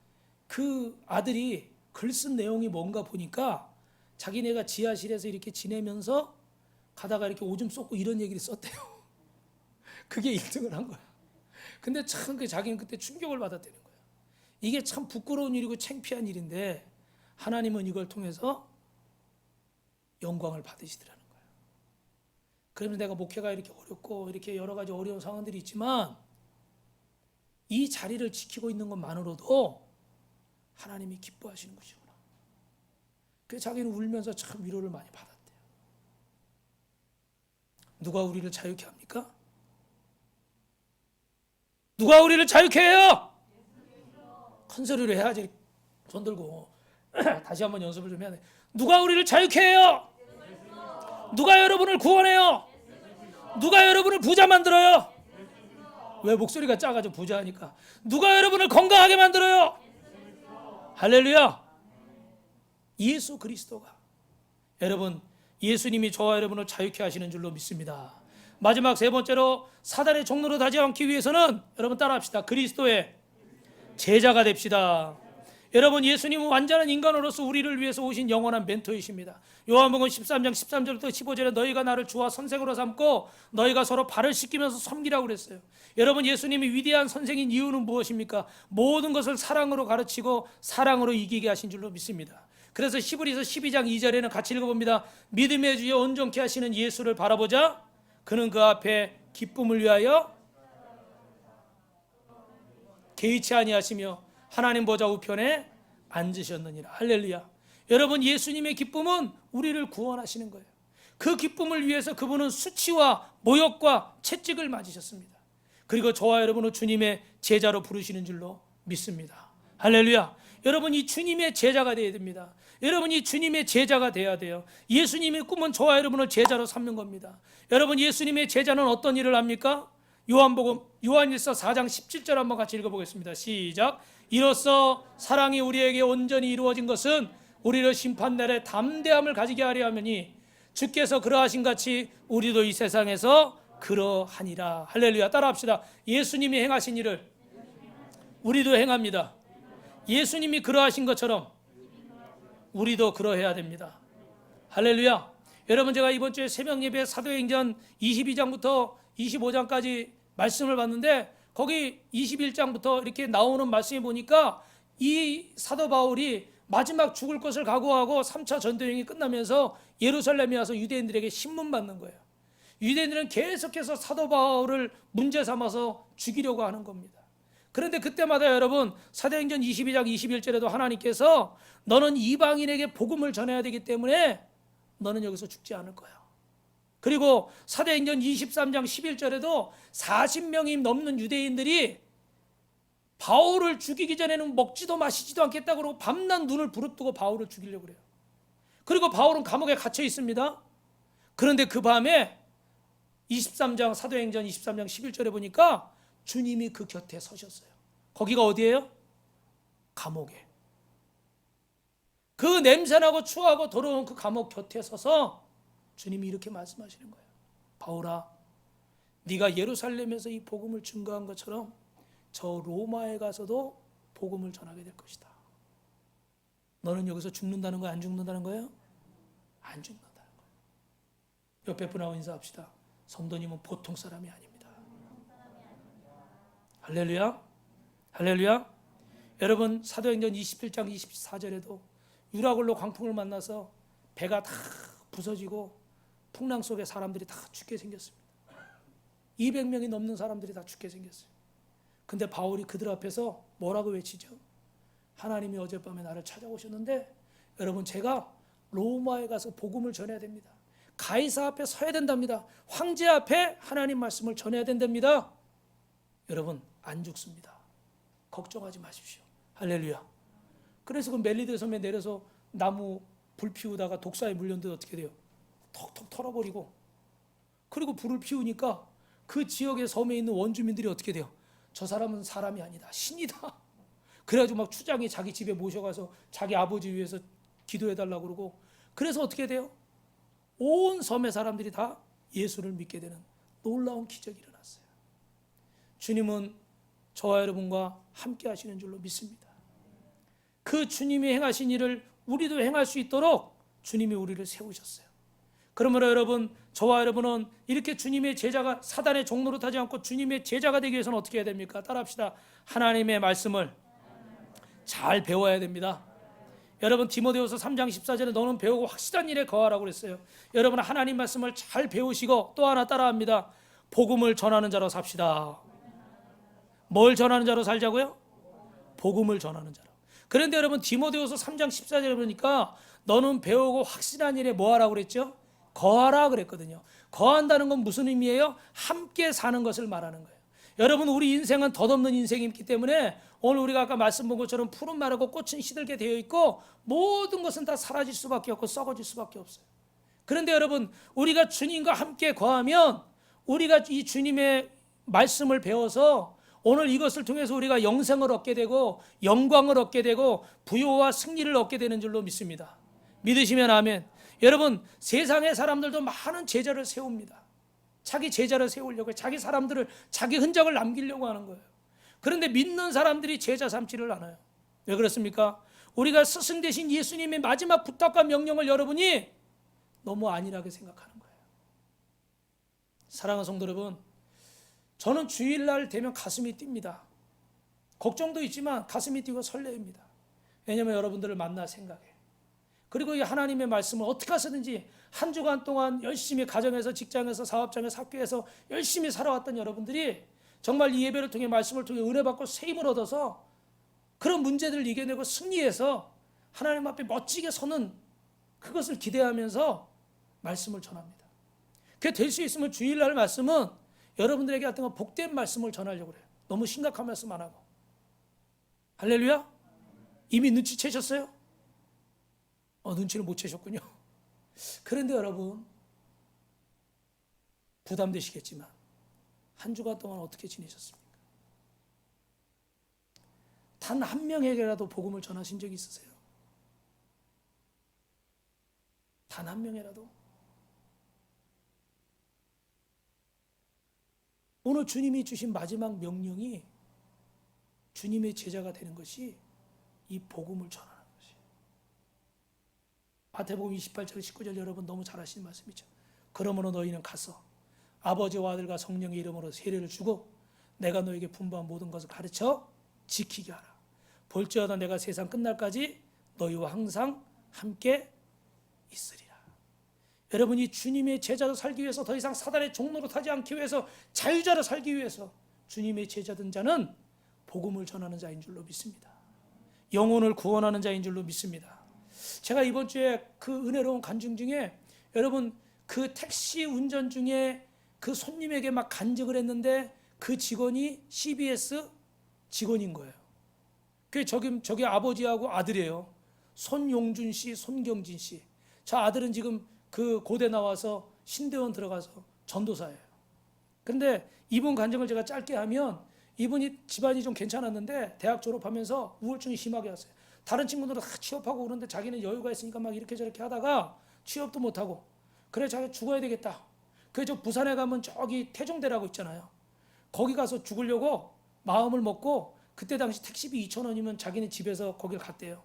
그 아들이 글 쓴 내용이 뭔가 보니까 자기네가 지하실에서 이렇게 지내면서 가다가 이렇게 오줌 쏟고 이런 얘기를 썼대요. 그게 1등을 한 거야. 근데 참 자기는 그때 충격을 받았다는 거야. 이게 참 부끄러운 일이고 창피한 일인데 하나님은 이걸 통해서 영광을 받으시더라는 거야. 그러면 내가 목회가 이렇게 어렵고 이렇게 여러 가지 어려운 상황들이 있지만 이 자리를 지키고 있는 것만으로도 하나님이 기뻐하시는 것이구나. 그래서 자기는 울면서 참 위로를 많이 받았대요. 누가 우리를 자유케 합니까? 누가 우리를 자유케 해요? 큰 소리로 해야지. 손 들고 다시 한번 연습을 좀 해야 돼. 누가 우리를 자유케 해요? 누가 여러분을 구원해요? 누가 여러분을 부자 만들어요? 왜 목소리가 작아져? 부자하니까. 누가 여러분을 건강하게 만들어요? 할렐루야. 예수 그리스도가. 여러분 예수님이 저와 여러분을 자유케 하시는 줄로 믿습니다. 마지막 세 번째로 사단의 종로로 가지 않기 위해서는 여러분 따라합시다. 그리스도의 제자가 됩시다. 여러분 예수님은 완전한 인간으로서 우리를 위해서 오신 영원한 멘토이십니다. 요한복음 13장 13절부터 15절에 너희가 나를 주와 선생으로 삼고 너희가 서로 발을 씻기면서 섬기라고 그랬어요. 여러분 예수님이 위대한 선생인 이유는 무엇입니까? 모든 것을 사랑으로 가르치고 사랑으로 이기게 하신 줄로 믿습니다. 그래서 히브리서 12장 2절에는 같이 읽어봅니다. 믿음의 주여 온전케 하시는 예수를 바라보자. 그는 그 앞에 기쁨을 위하여 개의치 아니하시며 하나님 보좌 우편에 앉으셨느니라. 할렐루야. 여러분 예수님의 기쁨은 우리를 구원하시는 거예요. 그 기쁨을 위해서 그분은 수치와 모욕과 채찍을 맞으셨습니다. 그리고 저와 여러분은 주님의 제자로 부르시는 줄로 믿습니다. 할렐루야. 여러분 이 주님의 제자가 되어야 됩니다. 여러분이 주님의 제자가 되어야 돼요. 예수님의 꿈은 저와 여러분을 제자로 삼는 겁니다. 여러분 예수님의 제자는 어떤 일을 합니까? 요한일서 4장 17절 한번 같이 읽어보겠습니다. 시작. 이로써 사랑이 우리에게 온전히 이루어진 것은 우리를 심판날에 담대함을 가지게 하려 함이니 주께서 그러하신 같이 우리도 이 세상에서 그러하니라. 할렐루야. 따라합시다. 예수님이 행하신 일을 우리도 행합니다. 예수님이 그러하신 것처럼 우리도 그러해야 됩니다. 할렐루야. 여러분, 제가 이번 주에 새벽 예배 사도행전 22장부터 25장까지 말씀을 봤는데 거기 21장부터 이렇게 나오는 말씀에 보니까 이 사도 바울이 마지막 죽을 것을 각오하고 3차 전도여행이 끝나면서 예루살렘에 와서 유대인들에게 신문받는 거예요. 유대인들은 계속해서 사도 바울을 문제 삼아서 죽이려고 하는 겁니다. 그런데 그때마다 여러분, 사도행전 22장 21절에도 하나님께서 너는 이방인에게 복음을 전해야 되기 때문에 너는 여기서 죽지 않을 거야. 그리고 사도행전 23장 11절에도 40명이 넘는 유대인들이 바울을 죽이기 전에는 먹지도 마시지도 않겠다 그러고 밤낮 눈을 부릅뜨고 바울을 죽이려고 그래요. 그리고 바울은 감옥에 갇혀 있습니다. 그런데 그 밤에 23장 사도행전 23장 11절에 보니까 주님이 그 곁에 서셨어요. 거기가 어디예요? 감옥에. 그 냄새나고 추하고 더러운 그 감옥 곁에 서서 주님이 이렇게 말씀하시는 거예요. 바울아, 네가 예루살렘에서 이 복음을 증거한 것처럼 저 로마에 가서도 복음을 전하게 될 것이다. 너는 여기서 죽는다는 거야? 안 죽는다는 거예요? 안 죽는다는 거예요. 옆에 분하고 인사합시다. 성도님은 보통 사람이 아닙니다. 할렐루야. 할렐루야. 여러분, 사도행전 21장 24절에도 유라굴로 광풍을 만나서 배가 다 부서지고 풍랑 속에 사람들이 다 죽게 생겼습니다. 200명이 넘는 사람들이 다 죽게 생겼어요. 근데 바울이 그들 앞에서 뭐라고 외치죠? 하나님이 어젯밤에 나를 찾아오셨는데 여러분, 제가 로마에 가서 복음을 전해야 됩니다. 가이사 앞에 서야 된답니다. 황제 앞에 하나님 말씀을 전해야 된답니다. 여러분, 안 죽습니다. 걱정하지 마십시오. 할렐루야. 그래서 그 멜리드 섬에 내려서 나무 불 피우다가 독사에 물렸는데 어떻게 돼요? 톡톡 털어버리고, 그리고 불을 피우니까 그 지역의 섬에 있는 원주민들이 어떻게 돼요? 저 사람은 사람이 아니다, 신이다. 그래가지고 막 추장이 자기 집에 모셔가서 자기 아버지 위해서 기도해달라고 그러고, 그래서 어떻게 돼요? 온 섬의 사람들이 다 예수를 믿게 되는 놀라운 기적이 일어났어요. 주님은 저와 여러분과 함께 하시는 줄로 믿습니다. 그 주님이 행하신 일을 우리도 행할 수 있도록 주님이 우리를 세우셨어요. 그러므로 여러분, 저와 여러분은 이렇게 주님의 제자가, 사단의 종로로 타지 않고 주님의 제자가 되기 위해서는 어떻게 해야 됩니까? 따라합시다. 하나님의 말씀을 잘 배워야 됩니다. 여러분, 디모데후서 3장 14절에 너는 배우고 확실한 일에 거하라고 그랬어요. 여러분, 하나님 말씀을 잘 배우시고 또 하나 따라합니다. 복음을 전하는 자로 삽시다. 뭘 전하는 자로 살자고요? 복음을 전하는 자로. 그런데 여러분, 디모데후서 3장 14절에 보니까 너는 배우고 확실한 일에 뭐 하라고 그랬죠? 거하라 그랬거든요. 거한다는 건 무슨 의미예요? 함께 사는 것을 말하는 거예요. 여러분, 우리 인생은 덧없는 인생이기 때문에 오늘 우리가 아까 말씀 본 것처럼 푸른 마르고 꽃은 시들게 되어 있고 모든 것은 다 사라질 수밖에 없고 썩어질 수밖에 없어요. 그런데 여러분, 우리가 주님과 함께 거하면 우리가 이 주님의 말씀을 배워서 오늘 이것을 통해서 우리가 영생을 얻게 되고 영광을 얻게 되고 부요와 승리를 얻게 되는 줄로 믿습니다. 믿으시면 아멘. 여러분, 세상의 사람들도 많은 제자를 세웁니다. 자기 제자를 세우려고, 자기 사람들을, 자기 흔적을 남기려고 하는 거예요. 그런데 믿는 사람들이 제자 삼지를 않아요. 왜 그렇습니까? 우리가 스승 되신 예수님의 마지막 부탁과 명령을 여러분이 너무 안일하게 생각하는 거예요. 사랑하는 성도 여러분, 저는 주일날 되면 가슴이 뜁니다. 걱정도 있지만 가슴이 뛰고 설레입니다. 왜냐하면 여러분들을 만날 생각에, 그리고 이 하나님의 말씀을 어떻게 하시든지 한 주간 동안 열심히 가정에서, 직장에서, 사업장에서, 학교에서 열심히 살아왔던 여러분들이 정말 이 예배를 통해, 말씀을 통해 은혜 받고 세임을 얻어서 그런 문제들을 이겨내고 승리해서 하나님 앞에 멋지게 서는 그것을 기대하면서 말씀을 전합니다. 그게 될 수 있으면 주일날 말씀은 여러분들에게 어떤 건 복된 말씀을 전하려고 그래요. 너무 심각한 말씀 안 하고. 할렐루야? 이미 눈치채셨어요? 눈치를 못 채셨군요. 그런데 여러분, 부담되시겠지만 한 주간 동안 어떻게 지내셨습니까? 단 한 명에게라도 복음을 전하신 적이 있으세요? 단 한 명이라도? 오늘 주님이 주신 마지막 명령이 주님의 제자가 되는 것이 이 복음을 전하는 것이에요. 마태복음 28절 19절 여러분 너무 잘 아시는 말씀이죠. 그러므로 너희는 가서 아버지와 아들과 성령의 이름으로 세례를 주고 내가 너에게 분부한 모든 것을 가르쳐 지키게 하라. 볼지어다 내가 세상 끝날까지 너희와 항상 함께 있으리라. 여러분이 주님의 제자로 살기 위해서 더 이상 사단의 종로로 타지 않기 위해서 자유자로 살기 위해서 주님의 제자된 자는 복음을 전하는 자인 줄로 믿습니다. 영혼을 구원하는 자인 줄로 믿습니다. 제가 이번 주에 그 은혜로운 간증 중에 여러분 그 택시 운전 중에 그 손님에게 막 간증을 했는데 그 직원이 CBS 직원인 거예요. 그 저기 아버지하고 아들이에요. 손용준 씨, 손경진 씨. 저 아들은 지금 그 고대 나와서 신대원 들어가서 전도사예요. 그런데 이분 간증을 제가 짧게 하면 이분이 집안이 좀 괜찮았는데 대학 졸업하면서 우울증이 심하게 왔어요. 다른 친구들은 다 취업하고 그러는데 자기는 여유가 있으니까 막 이렇게 저렇게 하다가 취업도 못하고 그래 자기 죽어야 되겠다. 그래서 부산에 가면 저기 태종대라고 있잖아요. 거기 가서 죽으려고 마음을 먹고 그때 당시 택시비 2,000원이면 자기는 집에서 거기를 갔대요.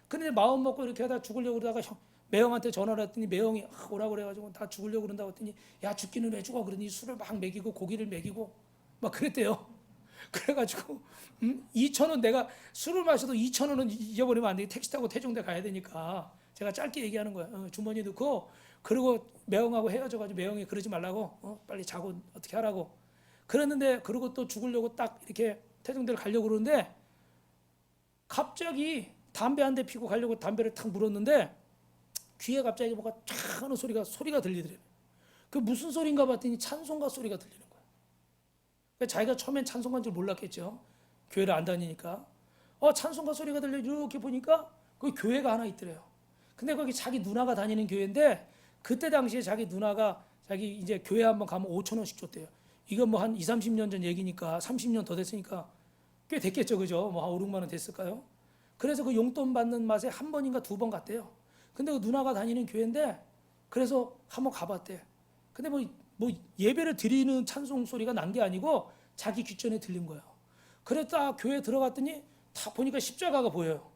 근데 마음 먹고 이렇게 하다 죽으려고 그러다가 매형한테 전화를 했더니 매형이 오라고 그래가지고 다 죽으려고 그런다고 했더니 야 죽기는 왜 죽어 그러니 술을 막 먹이고 고기를 먹이고 막 그랬대요. 그래가지고 2,000원 내가 술을 마셔도 2,000원은 잊어버리면 안 돼. 택시 타고 태종대 가야 되니까 제가 짧게 얘기하는 거야. 주머니 넣고 그리고 매형하고 헤어져가지고 매형이 그러지 말라고 빨리 자고 어떻게 하라고 그랬는데 그러고 또 죽으려고 딱 이렇게 태종대를 가려고 그러는데 갑자기 담배 한 대 피고 가려고 담배를 탁 물었는데 귀에 갑자기 뭐가 촥 하는 소리가 들리더래요. 그 무슨 소리인가 봤더니 찬송가 소리가 들리는 거예요. 그러니까 자기가 처음엔 찬송가인 줄 몰랐겠죠. 교회를 안 다니니까. 찬송가 소리가 들려 이렇게 보니까 거기 교회가 하나 있더래요. 근데 거기 자기 누나가 다니는 교회인데 그때 당시에 자기 누나가 자기 이제 교회 한번 가면 5,000원씩 줬대요. 이건 뭐 한 20, 30년 전 얘기니까 30년 더 됐으니까 꽤 됐겠죠. 그죠? 뭐 한 5, 6만 원 됐을까요? 그래서 그 용돈 받는 맛에 한 번인가 두 번 갔대요. 근데 그 누나가 다니는 교회인데 그래서 한번 가봤대. 근데 뭐 예배를 드리는 찬송 소리가 난 게 아니고 자기 귓전에 들린 거예요. 그랬다 교회 들어갔더니 다 보니까 십자가가 보여요.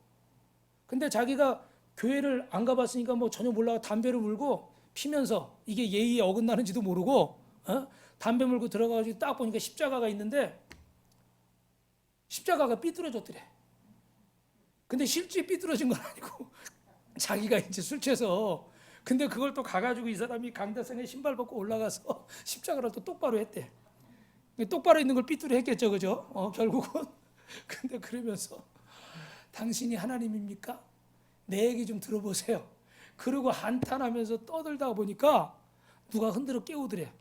근데 자기가 교회를 안 가봤으니까 뭐 전혀 몰라 담배를 물고 피면서 이게 예의에 어긋나는지도 모르고 담배 물고 들어가가지고 딱 보니까 십자가가 있는데 십자가가 삐뚤어졌더래. 근데 실제 삐뚤어진 건 아니고 자기가 이제 술 취해서 근데 그걸 또 가가지고 이 사람이 강대상에 신발 벗고 올라가서 십자가를 또 똑바로 했대. 똑바로 있는 걸 삐뚤어 했겠죠, 그죠? 결국은 근데 그러면서 당신이 하나님입니까? 내 얘기 좀 들어보세요. 그러고 한탄하면서 떠들다 보니까 누가 흔들어 깨우더래.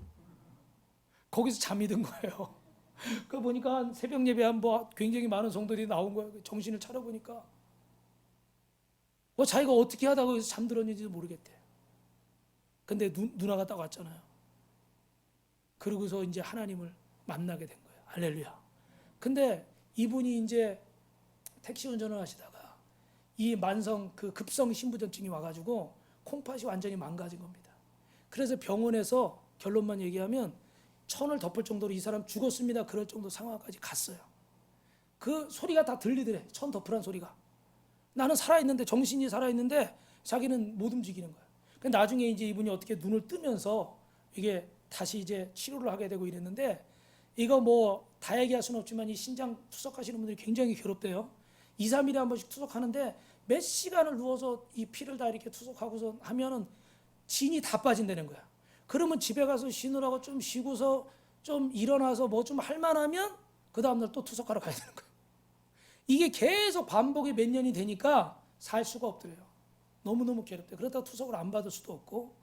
거기서 잠이 든 거예요. 그 보니까 새벽 예배 한 뭐 굉장히 많은 성도들이 나온 거예요. 정신을 차려보니까 자기가 어떻게 하다가 거기서 잠들었는지도 모르겠대. 근데 누나가 딱 왔잖아요. 그러고서 이제 하나님을 만나게 된 거예요. 할렐루야. 근데 이분이 이제 택시 운전을 하시다가 이 만성 그 급성 신부전증이 와가지고 콩팥이 완전히 망가진 겁니다. 그래서 병원에서 결론만 얘기하면 천을 덮을 정도로 이 사람 죽었습니다. 그럴 정도 상황까지 갔어요. 그 소리가 다 들리더래. 천 덮으란 소리가. 나는 살아있는데 정신이 살아있는데 자기는 못 움직이는 거야. 나중에 이제 이분이 어떻게 눈을 뜨면서 이게 다시 이제 치료를 하게 되고 이랬는데 이거 뭐 다 얘기할 수는 없지만 이 신장 투석하시는 분들이 굉장히 괴롭대요. 2, 3일에 한 번씩 투석하는데 몇 시간을 누워서 이 피를 다 이렇게 투석하고서 하면은 진이 다 빠진다는 거야. 그러면 집에 가서 쉬느라고 좀 쉬고서 좀 일어나서 뭐 좀 할만하면 그 다음날 또 투석하러 가야 되는 거야. 이게 계속 반복이 몇 년이 되니까 살 수가 없더래요. 너무너무 괴롭대. 그러다가 투석을 안 받을 수도 없고.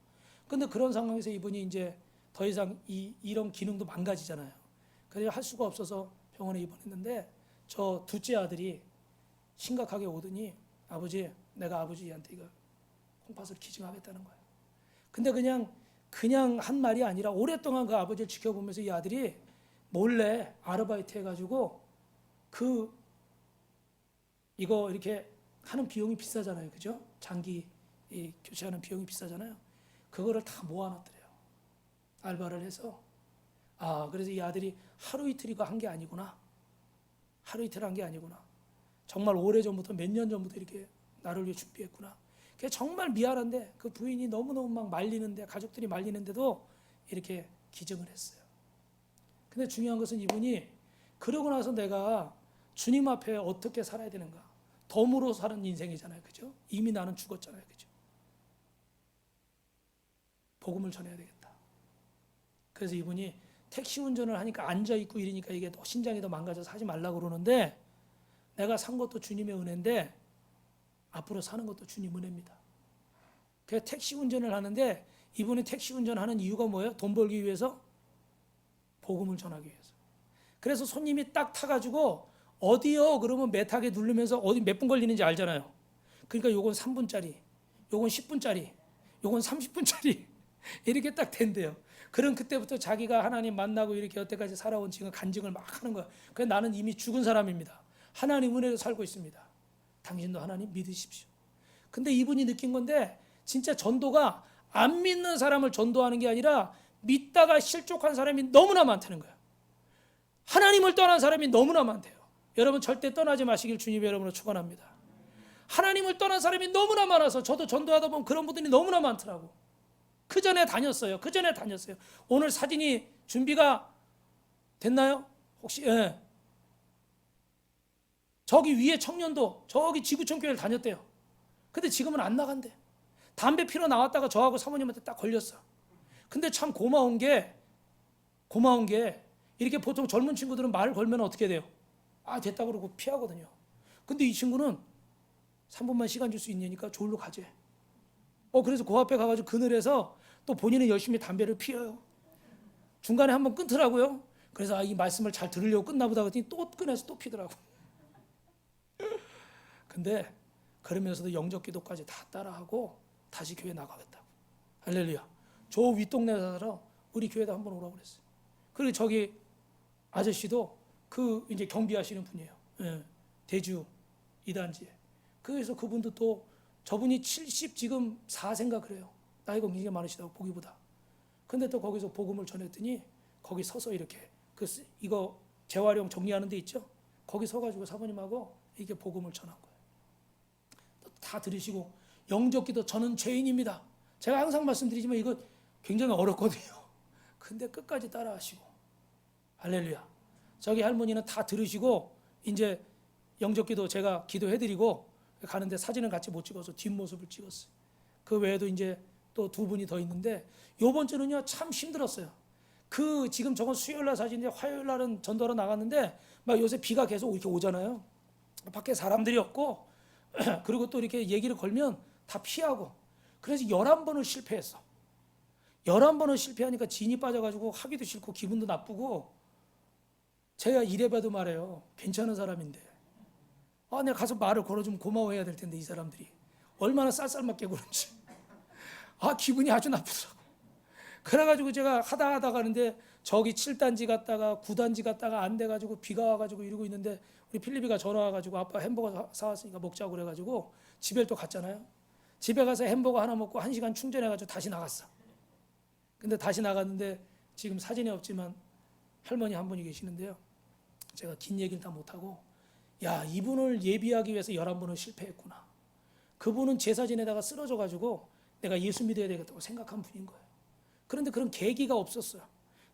근데 그런 상황에서 이분이 이제 더 이상 이런 기능도 망가지잖아요. 그래서 할 수가 없어서 병원에 입원했는데 저 둘째 아들이 심각하게 오더니 아버지 내가 아버지한테 이거 콩팥을 기증하겠다는 거예요. 근데 그냥 한 말이 아니라 오랫동안 그 아버지를 지켜보면서 이 아들이 몰래 아르바이트 해가지고 이거 이렇게 하는 비용이 비싸잖아요, 그죠? 장기 교체하는 비용이 비싸잖아요. 그거를 다 모아놨더래요. 알바를 해서. 그래서 이 아들이 하루 이틀 이거 한 게 아니구나. 하루 이틀 한 게 아니구나. 정말 오래전부터 몇 년 전부터 이렇게 나를 위해 준비했구나. 그게 정말 미안한데 그 부인이 너무너무 막 말리는데, 가족들이 말리는데도 이렇게 기증을 했어요. 근데 중요한 것은 이분이 그러고 나서 내가 주님 앞에 어떻게 살아야 되는가. 덤으로 사는 인생이잖아요, 그죠? 이미 나는 죽었잖아요, 그죠? 복음을 전해야 되겠다. 그래서 이분이 택시 운전을 하니까 앉아있고 이러니까 이게 더 신장이 더 망가져서 하지 말라고 그러는데, 내가 산 것도 주님의 은혜인데 앞으로 사는 것도 주님 은혜입니다. 그래서 택시 운전을 하는데, 이분이 택시 운전하는 이유가 뭐예요? 돈 벌기 위해서? 복음을 전하기 위해서. 그래서 손님이 딱 타가지고 어디요? 그러면 매 타게 누르면서 어디 몇 분 걸리는지 알잖아요. 그러니까 요건 3분짜리, 요건 10분짜리, 요건 30분짜리 이렇게 딱 된대요. 그럼 그때부터 자기가 하나님 만나고 이렇게 여태까지 살아온 지금 간증을 막 하는 거야. 그래서 나는 이미 죽은 사람입니다. 하나님 은혜로 살고 있습니다. 당신도 하나님 믿으십시오. 근데 이분이 느낀 건데, 진짜 전도가 안 믿는 사람을 전도하는 게 아니라 믿다가 실족한 사람이 너무나 많다는 거야. 하나님을 떠난 사람이 너무나 많대요. 여러분 절대 떠나지 마시길 주님 여러분을 축원합니다. 하나님을 떠난 사람이 너무나 많아서 저도 전도하다 보면 그런 분들이 너무나 많더라고. 그 전에 다녔어요. 오늘 사진이 준비가 됐나요? 혹시? 예. 저기 위에 청년도 저기 지구촌 교회를 다녔대요. 근데 지금은 안 나간대. 담배 피러 나왔다가 저하고 사모님한테 딱 걸렸어. 근데 참 고마운 게 이렇게 보통 젊은 친구들은 말을 걸면 어떻게 돼요? 됐다 그러고 피하거든요. 근데 이 친구는 3분만 시간 줄 수 있냐니까 저기로 가재. 그래서 그 앞에 가가지고 그늘에서 또 본인은 열심히 담배를 피워요. 중간에 한번 끊더라고요. 그래서 이 말씀을 잘 들으려고 끊나 보다 그랬더니 또 꺼내서 또 피더라고. 근데 그러면서도 영적 기도까지 다 따라하고 다시 교회 나가겠다고. 할렐루야. 저 윗동네 살아 우리 교회도 한번 오라고 그랬어요. 그리고 저기 아저씨도 이제 경비하시는 분이에요. 예, 대주 2단지에. 그래서 그분도 또 저분이 70 지금 4세인가 그래요. 나이가 굉장히 많으시다고 보기보다. 근데 또 거기서 복음을 전했더니 거기 서서 이렇게 이거 재활용 정리하는 데 있죠. 거기 서가지고 사모님하고 이게 복음을 전한 거예요. 다 들으시고 영적기도 저는 죄인입니다. 제가 항상 말씀드리지만 이거 굉장히 어렵거든요. 근데 끝까지 따라하시고 할렐루야. 저기 할머니는 다 들으시고 이제 영적기도 제가 기도해드리고 가는데 사진은 같이 못 찍어서 뒷모습을 찍었어요. 그 외에도 이제 또 2분이 더 있는데 요번 주는요 참 힘들었어요. 지금 저건 수요일날 사진인데 화요일날은 전도하러 나갔는데 막 요새 비가 계속 이렇게 오잖아요. 밖에 사람들이 없고 그리고 또 이렇게 얘기를 걸면 다 피하고, 그래서 11번을 실패했어. 11번을 실패하니까 진이 빠져가지고 하기도 싫고 기분도 나쁘고, 제가 이래봐도 말해요. 괜찮은 사람인데 내가 가서 말을 걸어주면 고마워해야 될 텐데 이 사람들이 얼마나 쌀쌀맞게 그런지 기분이 아주 나쁘더라고. 그래가지고 제가 하다 가는데 저기 7단지 갔다가 9단지 갔다가 안 돼가지고 비가 와가지고 이러고 있는데 우리 필리피가 전화 와가지고 아빠 햄버거 사왔으니까 먹자고 그래가지고 집에 또 갔잖아요. 집에 가서 햄버거 하나 먹고 1시간 충전해가지고 다시 나갔어. 근데 다시 나갔는데 지금 사진이 없지만 할머니 한 분이 계시는데요. 제가 긴 얘기를 다 못하고, 이분을 예비하기 위해서 11번을 실패했구나. 그분은 제사 지내다가 쓰러져가지고 내가 예수 믿어야 되겠다고 생각한 분인 거예요. 그런데 그런 계기가 없었어요.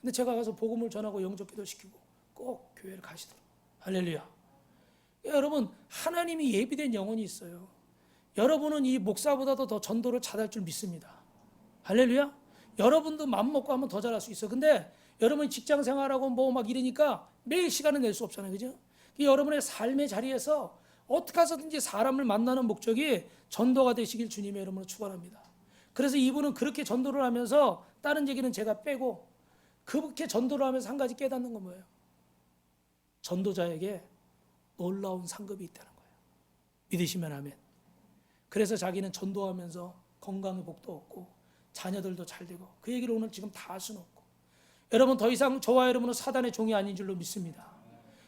근데 제가 가서 복음을 전하고 영적 기도 시키고 꼭 교회를 가시더라고요. 할렐루야. 여러분, 하나님이 예비된 영혼이 있어요. 여러분은 이 목사보다도 더 전도를 잘할 줄 믿습니다. 할렐루야. 여러분도 맘 먹고 하면 더 잘할 수 있어요. 근데 여러분이 직장 생활하고 뭐 막 이러니까 매일 시간을 낼 수 없잖아요. 그죠? 여러분의 삶의 자리에서 어떻게 해서든지 사람을 만나는 목적이 전도가 되시길 주님의 이름으로 축원합니다. 그래서 이분은 그렇게 전도를 하면서, 다른 얘기는 제가 빼고, 그렇게 전도를 하면서 한 가지 깨닫는 건 뭐예요? 전도자에게 놀라운 상급이 있다는 거예요. 믿으시면 아멘. 그래서 자기는 전도하면서 건강의 복도 얻고 자녀들도 잘 되고, 그 얘기를 오늘 지금 다 할 수는 없고, 여러분 더 이상 저와 여러분은 사단의 종이 아닌 줄로 믿습니다.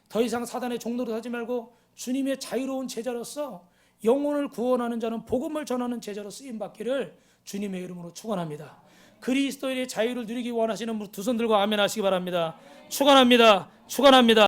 더 이상 사단의 종노릇 하지 말고 주님의 자유로운 제자로서 영혼을 구원하는 자는 복음을 전하는 제자로 쓰임 받기를 주님의 이름으로 축원합니다. 그리스도인의 자유를 누리기 원하시는 분 두 손 들고 아멘 하시기 바랍니다. 축원합니다. 축원합니다.